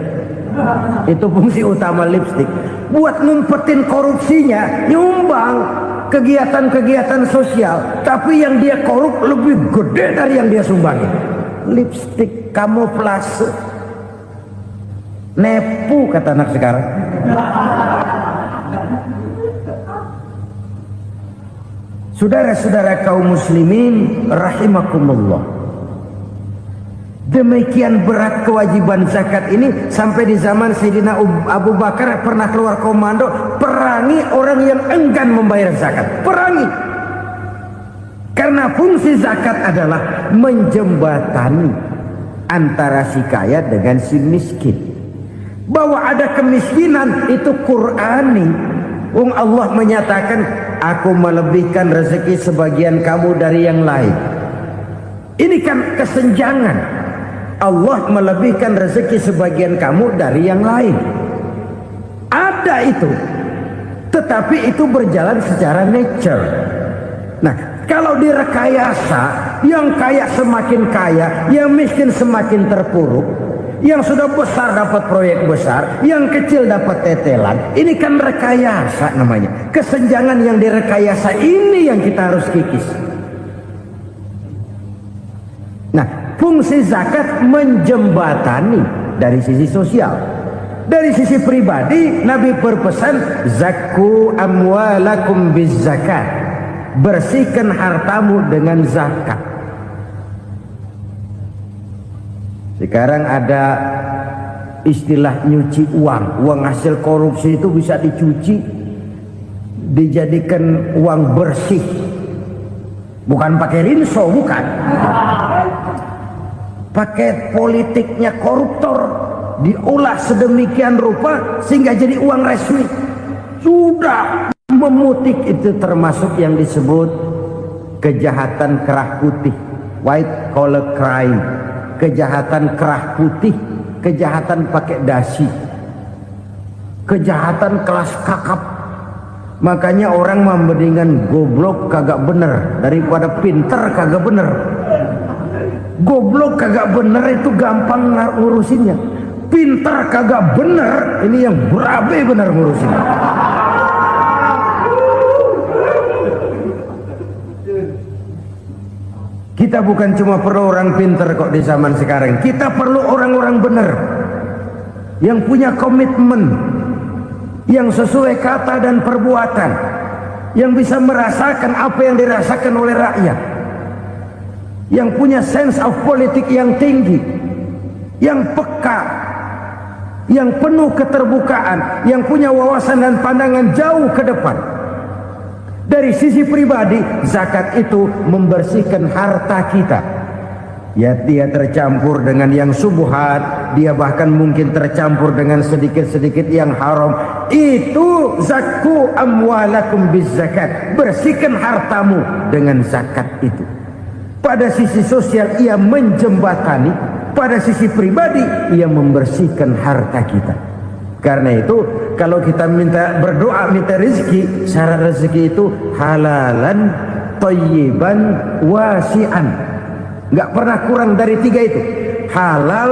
Itu fungsi utama lipstick. Buat ngumpetin korupsinya, nyumbang kegiatan-kegiatan sosial, tapi yang dia korup lebih gede dari yang dia sumbangin. Lipstick kamuflase, nepu kata anak sekarang. Saudara-saudara kaum muslimin rahimakumullah, demikian berat kewajiban zakat ini sampai di zaman Sayyidina Abu Bakar pernah keluar komando perangi orang yang enggan membayar zakat. Perangi, karena fungsi zakat adalah menjembatani antara si kaya dengan si miskin. Bahwa ada kemiskinan itu Qur'ani. Allah menyatakan, aku melebihkan rezeki sebagian kamu dari yang lain. Ini kan kesenjangan. Allah melebihkan rezeki sebagian kamu dari yang lain. Ada itu. tetapi itu berjalan secara nature. Nah, kalau direkayasa, yang kaya semakin kaya, yang miskin semakin terpuruk, yang sudah besar dapat proyek besar, yang kecil dapat tetelan. Ini kan rekayasa namanya. Kesenjangan yang direkayasa ini yang kita harus kikis. Nah, fungsi zakat menjembatani dari sisi sosial. Dari sisi pribadi, Nabi berpesan, zakku amwalakum biz zakat. Bersihkan hartamu dengan zakat. Sekarang ada istilah nyuci uang. Uang hasil korupsi itu bisa dicuci, dijadikan uang bersih. Bukan pakai rinso, bukan. Pakai politiknya koruptor, diolah sedemikian rupa sehingga jadi uang resmi. Sudah memutik, itu termasuk yang disebut kejahatan kerah putih, white collar crime. Kejahatan kerah putih, kejahatan pakai dasi, kejahatan kelas kakap. Makanya orang mendingan goblok kagak bener daripada pinter kagak bener. Goblok kagak bener itu gampang ngurusinnya. Pinter kagak bener, ini yang berabe bener ngurusinnya. Kita bukan cuma perlu orang pinter kok di zaman sekarang. Kita perlu orang-orang benar, yang punya komitmen, yang sesuai kata dan perbuatan, yang bisa merasakan apa yang dirasakan oleh rakyat, yang punya sense of politik yang tinggi, yang peka, yang penuh keterbukaan, yang punya wawasan dan pandangan jauh ke depan. Dari sisi pribadi, zakat itu membersihkan harta kita. Ya, dia tercampur dengan yang subuhat, dia bahkan mungkin tercampur dengan sedikit-sedikit yang haram. Itu zakku amwalakum biz zakat. Bersihkan hartamu dengan zakat itu. Pada sisi sosial ia menjembatani, pada sisi pribadi ia membersihkan harta kita. Karena itu kalau kita minta berdoa, minta rezeki, syarat rezeki itu halalan, thayyiban, wasi'an. Nggak pernah kurang dari 3 itu. Halal,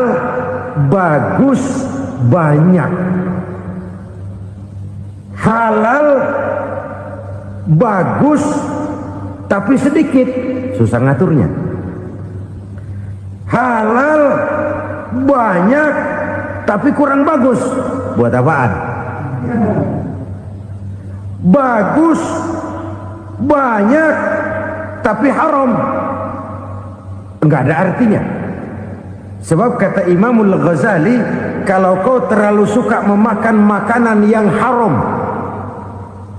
bagus, banyak. Halal, bagus, tapi sedikit, susah ngaturnya. Halal, banyak, tapi kurang bagus. Buat apaan? Bagus, banyak, tapi haram. Enggak ada artinya. Sebab kata Imamul Ghazali, kalau kau terlalu suka memakan makanan yang haram,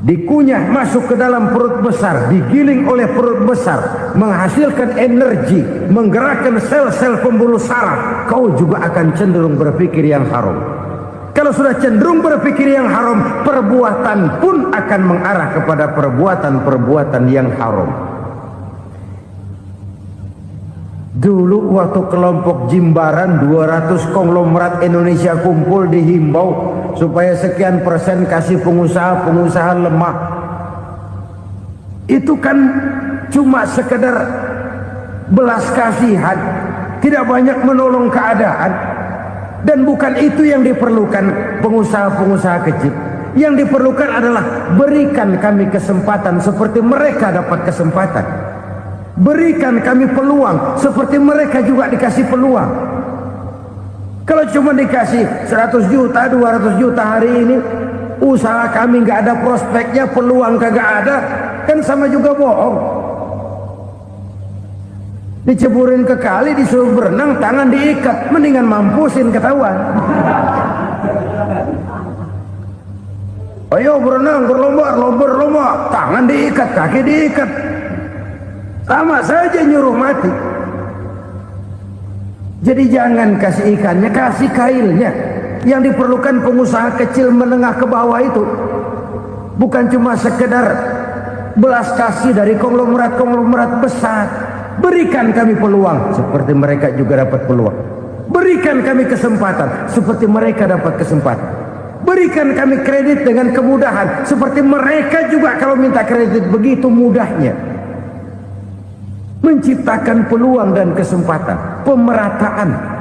dikunyah masuk ke dalam perut besar, digiling oleh perut besar, menghasilkan energi, menggerakkan sel-sel pembuluh saraf, kau juga akan cenderung berpikir yang haram. Kalau sudah cenderung berpikir yang haram, perbuatan pun akan mengarah kepada perbuatan-perbuatan yang haram. Dulu waktu kelompok Jimbaran 200 konglomerat Indonesia kumpul, dihimbau supaya sekian persen kasih pengusaha-pengusaha lemah. Itu kan cuma sekedar belas kasihan, tidak banyak menolong keadaan. Dan bukan itu yang diperlukan pengusaha-pengusaha kecil. Yang diperlukan adalah berikan kami kesempatan seperti mereka dapat kesempatan. Berikan kami peluang seperti mereka juga dikasih peluang. Kalau cuma dikasih 100 juta, 200 juta hari ini, usaha kami nggak ada prospeknya, peluang kagak ada, kan sama juga bohong. Diceburin ke kali, disuruh berenang, tangan diikat, mendingan mampusin ketahuan. Ayo berenang, berlomba, tangan diikat, kaki diikat, sama saja nyuruh mati. Jadi jangan kasih ikannya, kasih kailnya. Yang diperlukan pengusaha kecil menengah ke bawah itu bukan cuma sekedar belas kasih dari konglomerat-konglomerat besar. Berikan kami peluang seperti mereka juga dapat peluang. Berikan kami kesempatan seperti mereka dapat kesempatan. Berikan kami kredit dengan kemudahan. Seperti mereka juga kalau minta kredit begitu mudahnya. Menciptakan peluang dan kesempatan. Pemerataan.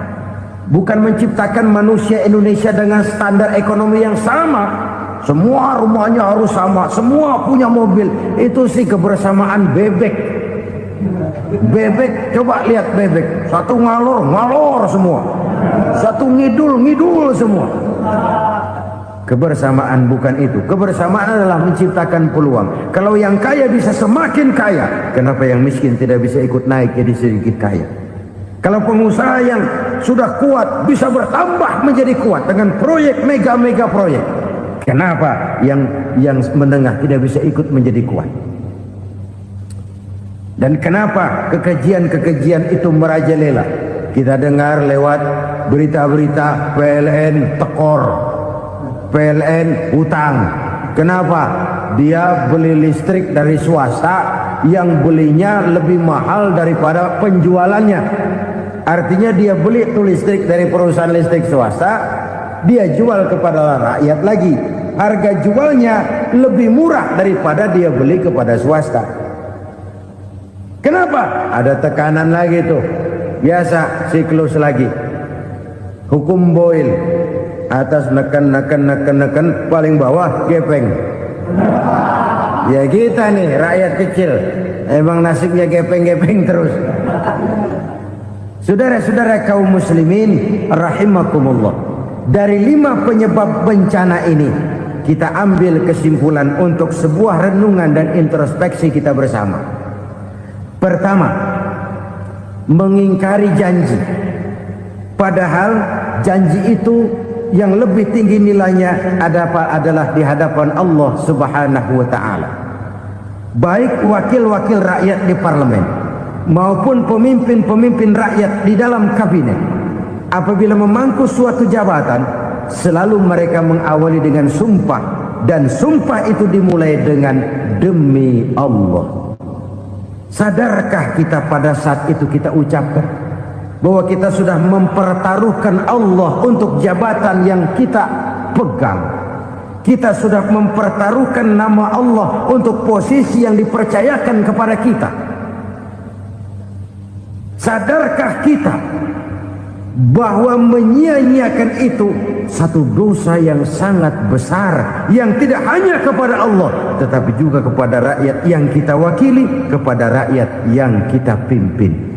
Bukan menciptakan manusia Indonesia dengan standar ekonomi yang sama. Semua rumahnya harus sama. Semua punya mobil. Itu sih kebersamaan bebek. Bebek, coba lihat bebek. Satu ngalor semua. Satu ngidul semua. Kebersamaan bukan itu. Kebersamaan adalah menciptakan peluang. Kalau yang kaya bisa semakin kaya, kenapa yang miskin tidak bisa ikut naik jadi sedikit kaya? Kalau pengusaha yang sudah kuat bisa bertambah menjadi kuat dengan proyek mega proyek, kenapa yang menengah tidak bisa ikut menjadi kuat? Dan kenapa kekejian itu merajalela? Kita dengar lewat berita-berita PLN tekor, PLN hutang. Kenapa? Dia beli listrik dari swasta yang belinya lebih mahal daripada penjualannya. Artinya dia beli itu listrik dari perusahaan listrik swasta, dia jual kepada rakyat lagi. Harga jualnya lebih murah daripada dia beli kepada swasta. Kenapa? Ada tekanan lagi tuh. Biasa siklus lagi. Hukum Boyle. Atas neken, paling bawah gepeng. Ya kita nih rakyat kecil, emang nasibnya gepeng terus. Saudara-saudara kaum muslimin rahimakumullah, dari 5 penyebab bencana ini kita ambil kesimpulan untuk sebuah renungan dan introspeksi kita bersama. Pertama, mengingkari janji, padahal janji itu yang lebih tinggi nilainya adalah di hadapan Allah Subhanahu wa ta'ala. Baik wakil-wakil rakyat di parlemen maupun pemimpin-pemimpin rakyat di dalam kabinet, apabila memangku suatu jabatan, selalu mereka mengawali dengan sumpah, dan sumpah itu dimulai dengan demi Allah. Sadarkah kita pada saat itu kita ucapkan bahwa kita sudah mempertaruhkan Allah untuk jabatan yang kita pegang? Kita sudah mempertaruhkan nama Allah untuk posisi yang dipercayakan kepada kita. Sadarkah kita bahwa menyia-nyiakan itu satu dosa yang sangat besar, yang tidak hanya kepada Allah tetapi juga kepada rakyat yang kita wakili, kepada rakyat yang kita pimpin.